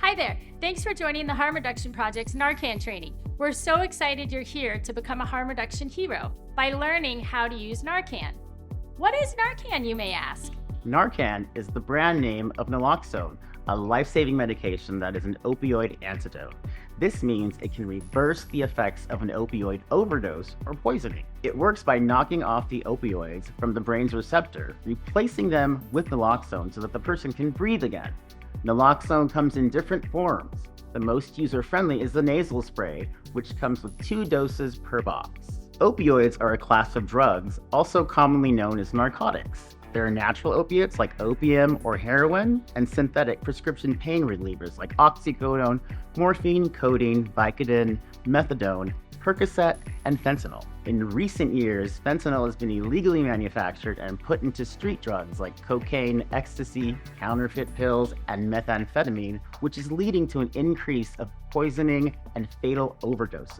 Hi there. Thanks for joining the Harm Reduction Project's Narcan training. We're so excited you're here to become a harm reduction hero by learning how to use Narcan. What is Narcan, you may ask? Narcan is the brand name of Naloxone, a life-saving medication that is an opioid antidote. This means it can reverse the effects of an opioid overdose or poisoning. It works by knocking off the opioids from the brain's receptor, replacing them with naloxone so that the person can breathe again. Naloxone comes in different forms. The most user-friendly is the nasal spray, which comes with 2 doses per box. Opioids are a class of drugs, also commonly known as narcotics. There are natural opiates like opium or heroin, and synthetic prescription pain relievers like oxycodone, morphine, codeine, Vicodin, methadone, Percocet, and fentanyl. In recent years, fentanyl has been illegally manufactured and put into street drugs like cocaine, ecstasy, counterfeit pills, and methamphetamine, which is leading to an increase of poisoning and fatal overdoses.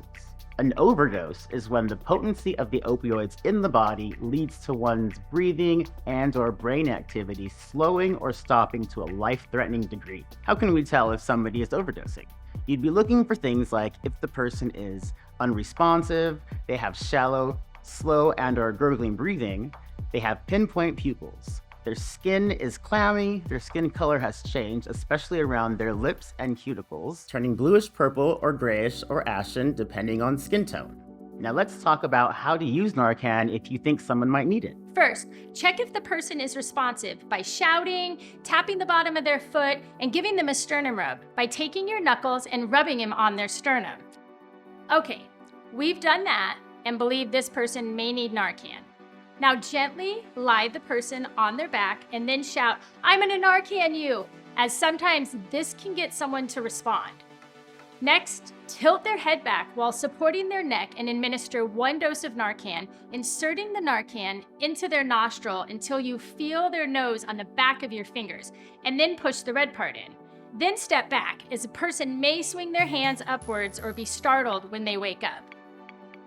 An overdose is when the potency of the opioids in the body leads to one's breathing and/or brain activity slowing or stopping to a life-threatening degree. How can we tell if somebody is overdosing? You'd be looking for things like if the person is unresponsive, they have shallow, slow, and/or gurgling breathing, they have pinpoint pupils, their skin is clammy, their skin color has changed, especially around their lips and cuticles, turning bluish purple or grayish or ashen depending on skin tone. Now let's talk about how to use Narcan if you think someone might need it. First, check if the person is responsive by shouting, tapping the bottom of their foot, and giving them a sternum rub by taking your knuckles and rubbing them on their sternum. Okay, we've done that and believe this person may need Narcan. Now gently lie the person on their back and then shout, "I'm gonna Narcan you," as sometimes this can get someone to respond. Next, tilt their head back while supporting their neck and administer 1 dose of Narcan, inserting the Narcan into their nostril until you feel their nose on the back of your fingers, and then push the red part in. Then step back, as a person may swing their hands upwards or be startled when they wake up.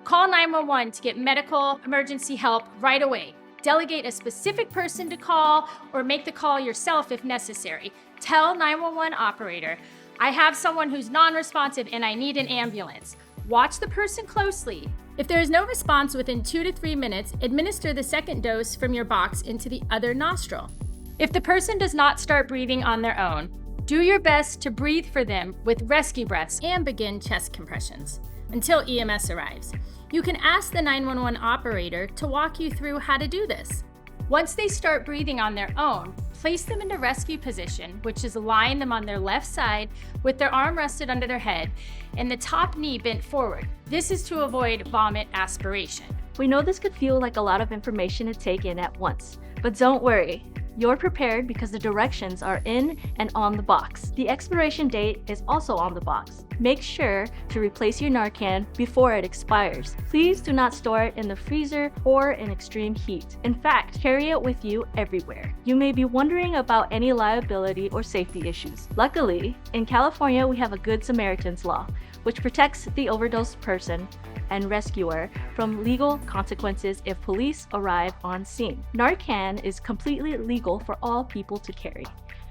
Call 911 to get medical emergency help right away. Delegate a specific person to call or make the call yourself if necessary. Tell 911 operator, "I have someone who's non-responsive and I need an ambulance." Watch the person closely. If there is no response within 2 to 3 minutes, administer the 2nd dose from your box into the other nostril. If the person does not start breathing on their own, do your best to breathe for them with rescue breaths and begin chest compressions until EMS arrives. You can ask the 911 operator to walk you through how to do this. Once they start breathing on their own, place them into rescue position, which is lying them on their left side with their arm rested under their head and the top knee bent forward. This is to avoid vomit aspiration. We know this could feel like a lot of information to take in at once, but don't worry. You're prepared because the directions are in and on the box. The expiration date is also on the box. Make sure to replace your Narcan before it expires. Please do not store it in the freezer or in extreme heat. In fact, carry it with you everywhere. You may be wondering about any liability or safety issues. Luckily, in California, we have a Good Samaritan's law, which protects the overdose person and rescuer from legal consequences if police arrive on scene. Narcan is completely legal for all people to carry,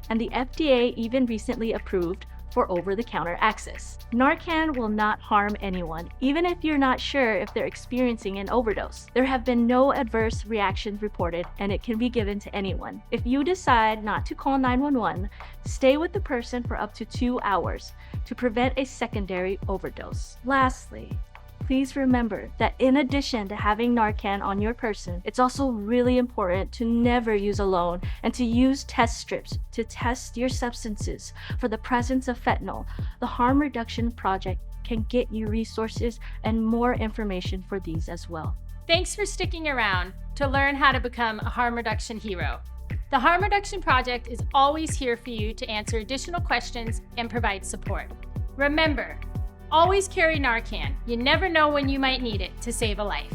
and the FDA even recently approved for over-the-counter access. Narcan will not harm anyone, even if you're not sure if they're experiencing an overdose. There have been no adverse reactions reported, and it can be given to anyone. If you decide not to call 911, stay with the person for up to 2 hours to prevent a secondary overdose. Lastly, please remember that in addition to having Narcan on your person, it's also really important to never use alone and to use test strips to test your substances for the presence of fentanyl. The Harm Reduction Project can get you resources and more information for these as well. Thanks for sticking around to learn how to become a harm reduction hero. The Harm Reduction Project is always here for you to answer additional questions and provide support. Remember, always carry Narcan. You never know when you might need it to save a life.